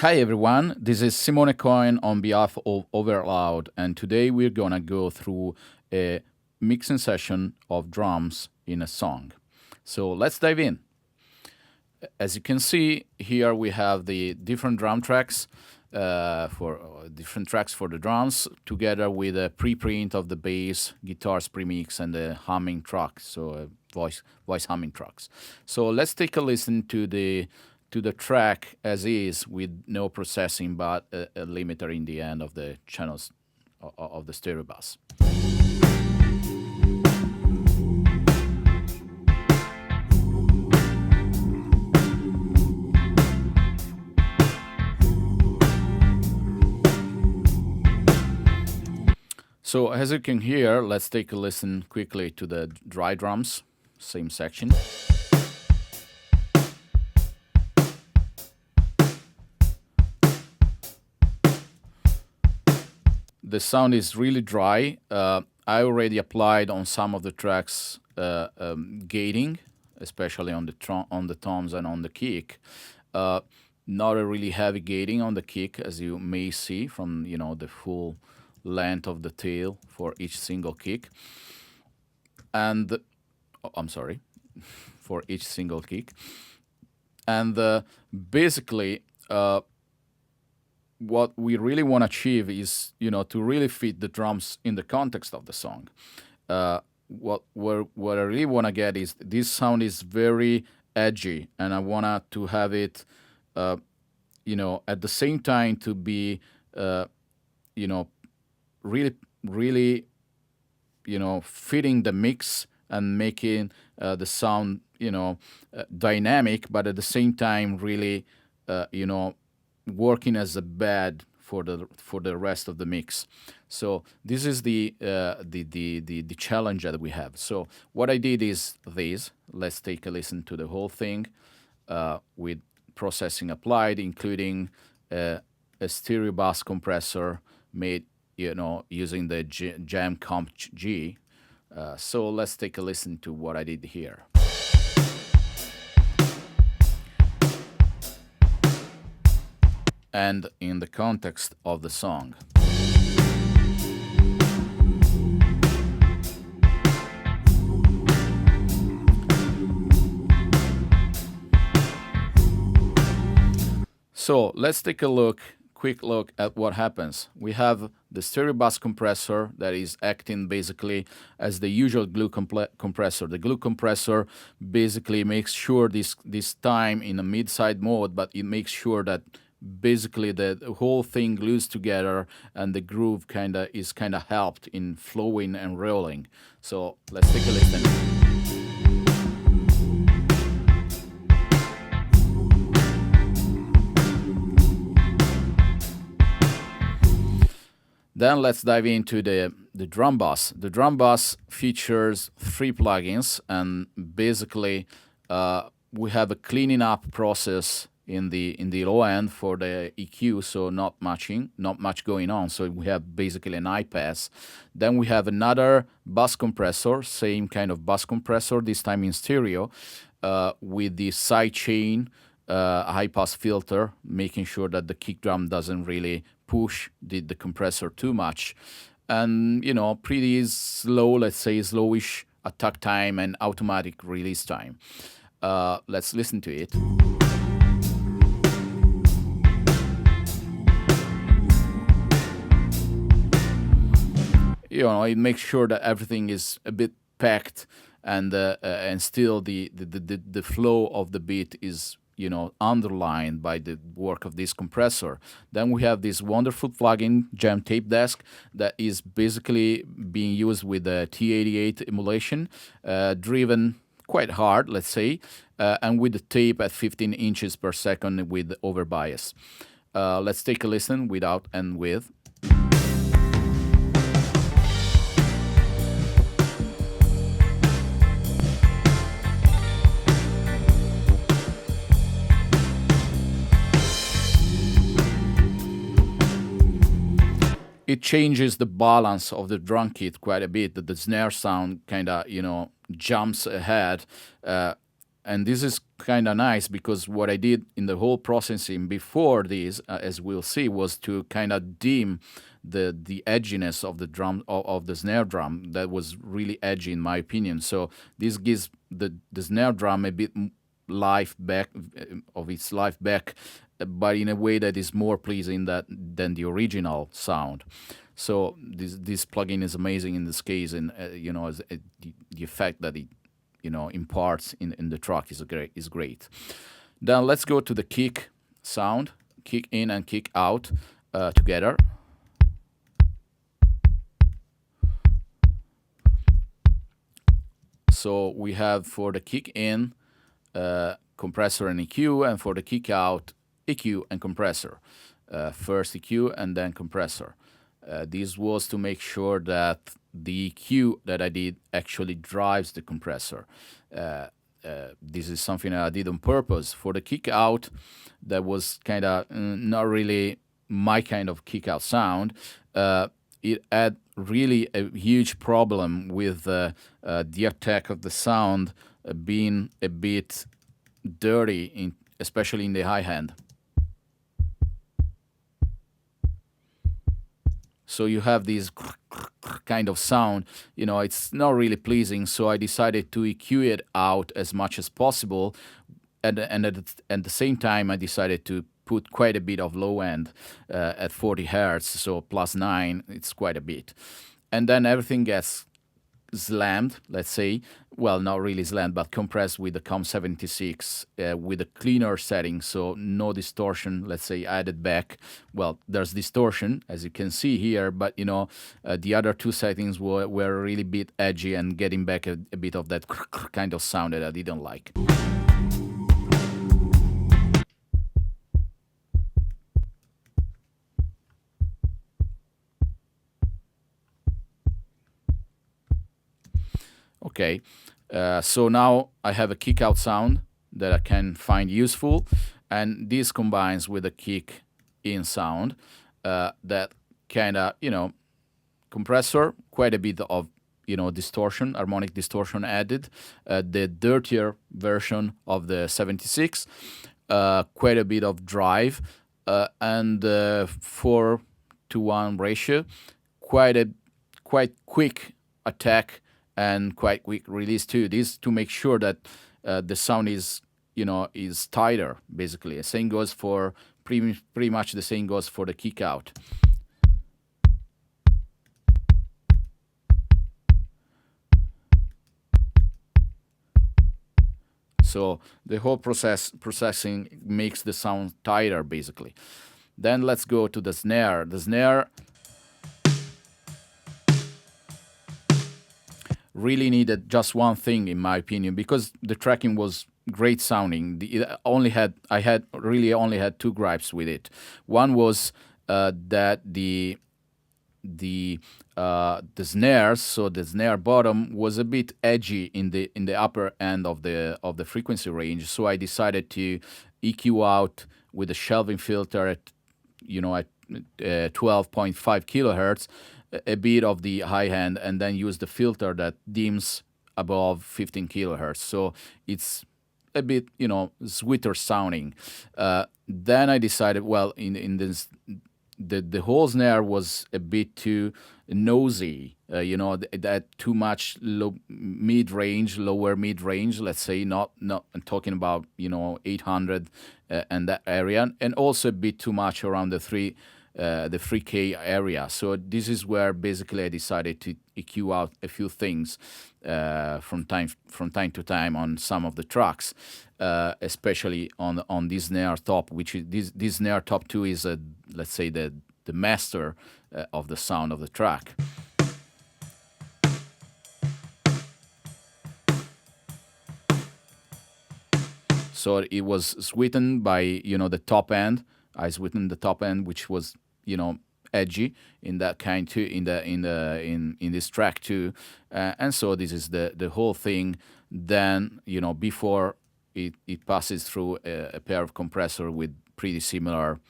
Hi everyone, this is Simone Coen on behalf of Overloud, and today we're gonna go through a mixing session of drums in a song. So let's dive in. As you can see here, we have the different drum tracks for different tracks for the drums, together with a preprint of the bass, guitars premix, and the humming track, so voice humming tracks. So let's take a listen to the track as is, with no processing, but a limiter in the end of the channels of the stereo bus. So as you can hear, let's take a listen quickly to the dry drums, same section. The sound is really dry. I already applied on some of the tracks gating, especially on the toms and on the kick. Not a really heavy gating on the kick, as you may see from the full length of the tail for each single kick. And I'm sorry, for each single kick. And basically, what we really want to achieve is, to really fit the drums in the context of the song. What I really want to get is this sound is very edgy, and I want to have it, at the same time to be, really, fitting the mix and making the sound, dynamic, but at the same time really, working as a bed for the rest of the mix. So this is the challenge that we have. So what I did is this. Let's take a listen to the whole thing with processing applied, including a stereo bus compressor made using the Jam Comp G. So let's take a listen to what I did here. And in the context of the song. So let's take a quick look at what happens. We have the stereo bus compressor that is acting basically as the usual glue compressor. The glue compressor basically makes sure this time in a mid-side mode, but it makes sure that basically the whole thing glues together and the groove is helped in flowing and rolling. So let's take a listen. Then let's dive into the drum bus. The drum bus features 3 plugins, and basically we have a cleaning up process in the low end for the EQ, so not much going on. So we have basically an high pass. Then we have another bus compressor, same kind of bus compressor, this time in stereo, with the side chain high pass filter, making sure that the kick drum doesn't really push the compressor too much. And pretty slow, let's say slowish attack time and automatic release time. Let's listen to it. It makes sure that everything is a bit packed, and still the flow of the beat is underlined by the work of this compressor. Then we have this wonderful plugin, Jam Tape Desk, that is basically being used with the T88 emulation, driven quite hard, let's say, and with the tape at 15 inches per second with overbias. Let's take a listen without and with. It changes the balance of the drum kit quite a bit. That the snare sound jumps ahead, and this is kind of nice because what I did in the whole processing before this, as we'll see, was to kind of dim the edginess of the drum of the snare drum that was really edgy in my opinion. So this gives the snare drum a bit life back of its life back, but in a way that is more pleasing than the original sound. So this plugin is amazing in this case, and the effect that it imparts in the track is great. Then let's go to the kick sound, kick in and kick out together. So we have for the kick in compressor and EQ, and for the kick out EQ and compressor. First EQ and then compressor. This was to make sure that the EQ that I did actually drives the compressor. This is something that I did on purpose. For the kick out, that was kind of not really my kind of kick out sound. It had really a huge problem with the attack of the sound being a bit dirty, especially in the high hand. So you have this kind of sound, it's not really pleasing. So I decided to EQ it out as much as possible, and at the same time I decided to put quite a bit of low end at 40 hertz, so +9, it's quite a bit, and then everything gets slammed, let's say, well, not really slammed, but compressed with the COM76 with a cleaner setting, so no distortion, let's say, added back. Well, there's distortion, as you can see here, but, the other two settings were really a bit edgy and getting back a bit of that kind of sound that I didn't like. Okay, so now I have a kick out sound that I can find useful, and this combines with a kick in sound that kind of, compressor, quite a bit of, distortion, harmonic distortion added, the dirtier version of the 76, quite a bit of drive, and 4:1 ratio, quite quick attack and quite quick release too. This to make sure that the sound is tighter, basically. The same goes for pretty much the same goes for the kick out. So the whole processing makes the sound tighter, basically. Then let's go to the snare. The snare really needed just one thing, in my opinion, because the tracking was great sounding. I had only had two gripes with it. One was that the snares, so the snare bottom was a bit edgy in the upper end of the frequency range. So I decided to EQ out with a shelving filter at 12.5 kilohertz, a bit of the high end, and then use the filter that dims above 15 kilohertz. So it's a bit, sweeter sounding. Then I decided, well, in this, the whole snare was a bit too nosy, that too much lower mid range, let's say, not I'm talking about 800 and that area, and also a bit too much around the 3K area. So this is where basically I decided to EQ out a few things from time to time on some of the tracks, especially on this snare top, which is this snare top 2 is let's say the master of the sound of the track. So it was sweetened by the top end. I sweetened the top end, which was edgy in that kind too, in this track too, and so this is the whole thing. Then before it passes through a pair of compressor with pretty similar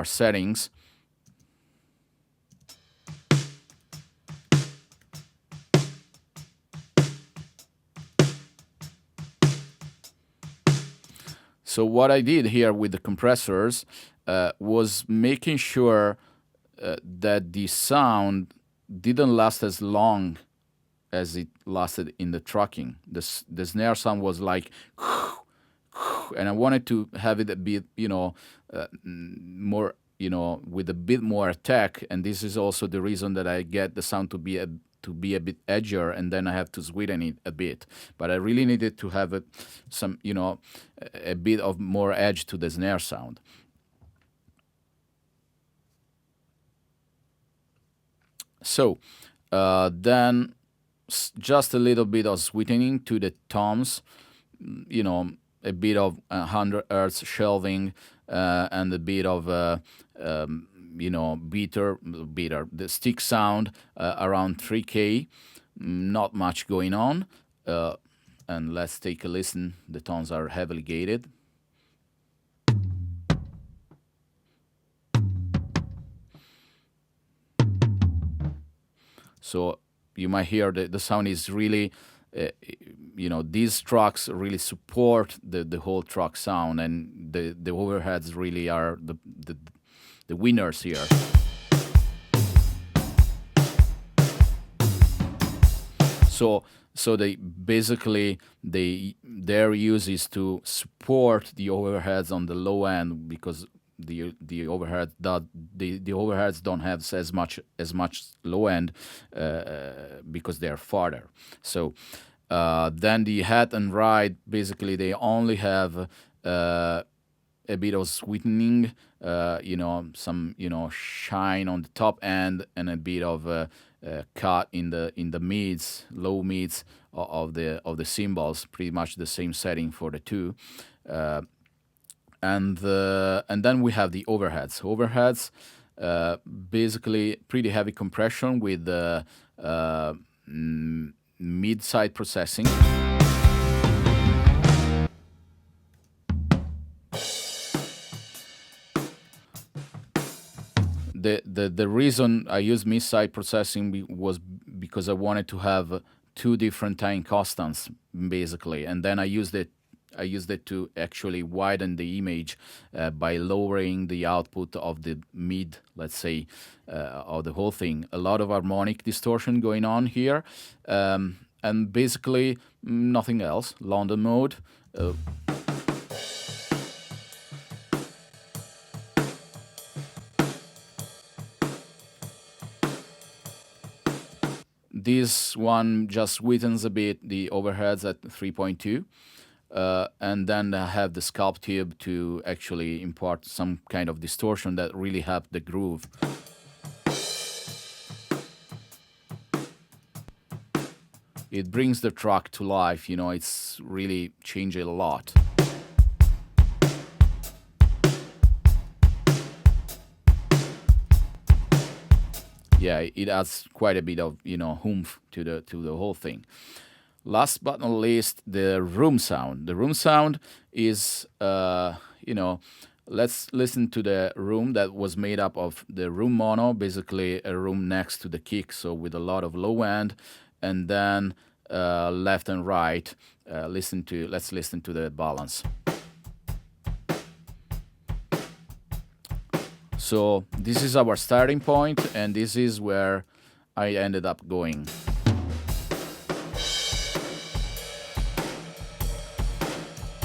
settings. So what I did here with the compressors was making sure that the sound didn't last as long as it lasted in the trucking. The snare sound was like, and I wanted to have it a bit, more, with a bit more attack. And this is also the reason that I get the sound to be a bit edgier, and then I have to sweeten it a bit. But I really needed to have a bit of more edge to the snare sound. So then just a little bit of sweetening to the toms, a bit of 100 hertz shelving, and a bit of beater, the stick sound around 3K. Not much going on. And let's take a listen. The tones are heavily gated. So you might hear the sound is really, these trucks really support the whole truck sound, and the overheads really are the winners here. So they basically their use is to support the overheads on the low end, because the overheads don't have as much low end because they are farther. So then the head and ride, basically they only have a bit of sweetening, some shine on the top end, and a bit of cut in the mids, low mids of the cymbals. Pretty much the same setting for the two. And then we have the overheads. Overheads, basically pretty heavy compression with mid-side processing. The reason I used mid-side processing was because I wanted to have two different time constants, basically, and then I used it to actually widen the image by lowering the output of the mid, let's say, of the whole thing. A lot of harmonic distortion going on here, and basically nothing else. London mode. This one just sweetens a bit the overheads at 3.2. And then I have the sculpt tube to actually impart some kind of distortion that really help the groove. It brings the track to life, it's really changed a lot. Yeah, it adds quite a bit of oomph to the whole thing. Last but not least, the room sound. The room sound is, let's listen to the room that was made up of the room mono, basically a room next to the kick, so with a lot of low end, and then left and right. Let's listen to the balance. So this is our starting point, and this is where I ended up going.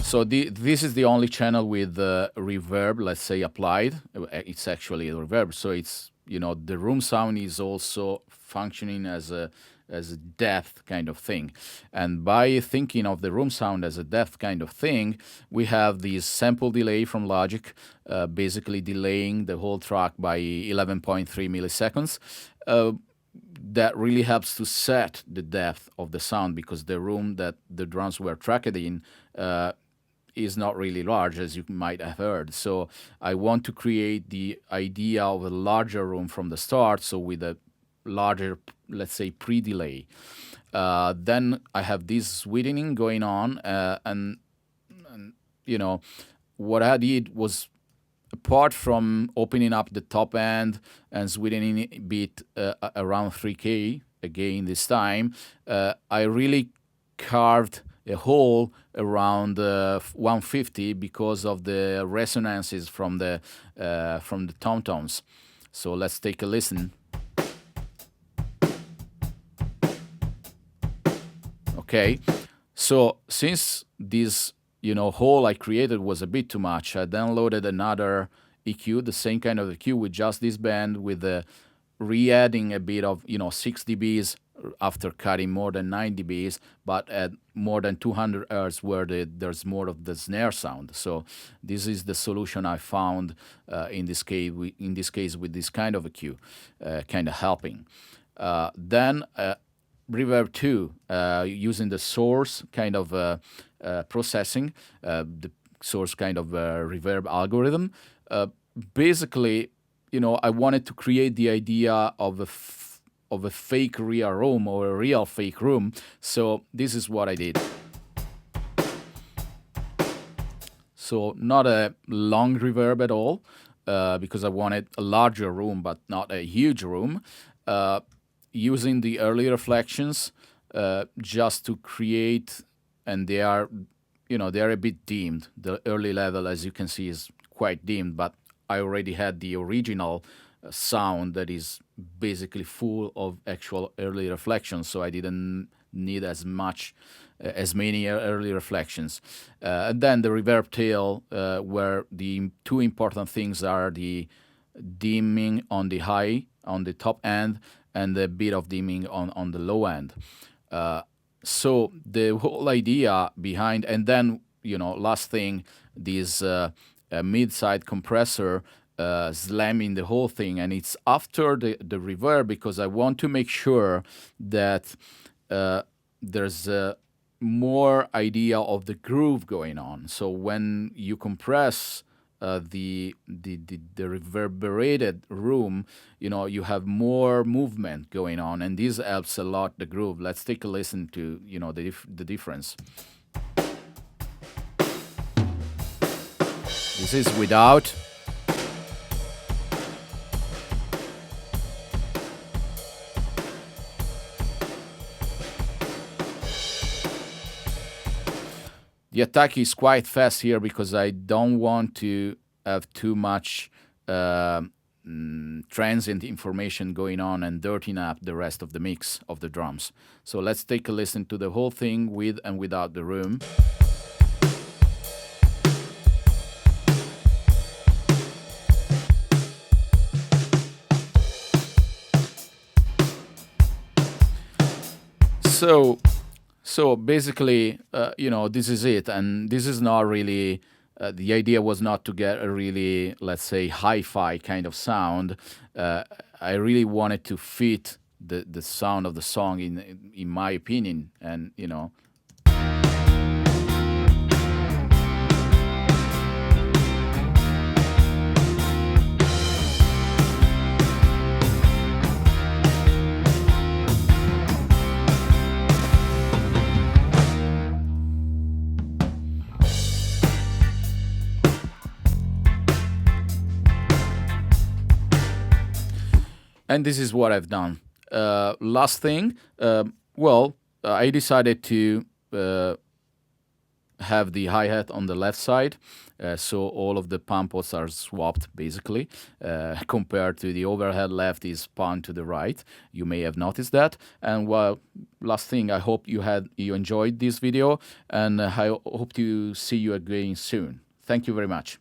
So this is the only channel with reverb, let's say, applied. It's actually a reverb, so it's the room sound is also functioning as a depth kind of thing. And by thinking of the room sound as a depth kind of thing, we have this sample delay from Logic, basically delaying the whole track by 11.3 milliseconds. That really helps to set the depth of the sound, because the room that the drums were tracked in is not really large, as you might have heard. So I want to create the idea of a larger room from the start, so with a larger, let's say, pre-delay. Then I have this sweetening going on, and what I did was, apart from opening up the top end and sweetening it a bit around 3K again this time, I really carved hole around 150 because of the resonances from the tom-toms. So let's take a listen. Okay, so since this hole I created was a bit too much, I downloaded another EQ, the same kind of EQ with just this band, with re-adding a bit of 6 dBs after cutting more than 9 dBs, but at more than 200 hertz where there's more of the snare sound. So this is the solution I found in this case with this kind of EQ, kind of helping. Then Reverb 2, using the source kind of processing, the source kind of reverb algorithm. Basically, I wanted to create the idea of a fake real room or a real fake room. So this is what I did. So not a long reverb at all, because I wanted a larger room, but not a huge room. Using the early reflections just to create, and they are a bit dimmed. The early level, as you can see, is quite dimmed, but I already had the original sound that is basically full of actual early reflections, so I didn't need as many early reflections. And then the reverb tail, where the two important things are the dimming on the high, on the top end, and a bit of dimming on the low end. So the whole idea behind, and then, last thing, this mid-side compressor slamming the whole thing, and it's after the reverb, because I want to make sure that there's more idea of the groove going on. So when you compress the reverberated room, you have more movement going on, and this helps a lot the groove. Let's take a listen to the difference. This is without. The attack is quite fast here because I don't want to have too much transient information going on and dirtying up the rest of the mix of the drums. So let's take a listen to the whole thing with and without the room. So basically, this is it, and this is not really. The idea was not to get a really, let's say, hi-fi kind of sound. I really wanted to fit the sound of the song in my opinion, and And this is what I've done. Last thing, I decided to have the hi-hat on the left side, so all of the pump pots are swapped, basically, compared to the overhead left is spun to the right. You may have noticed that. And last thing, I hope you enjoyed this video, and I hope to see you again soon. Thank you very much.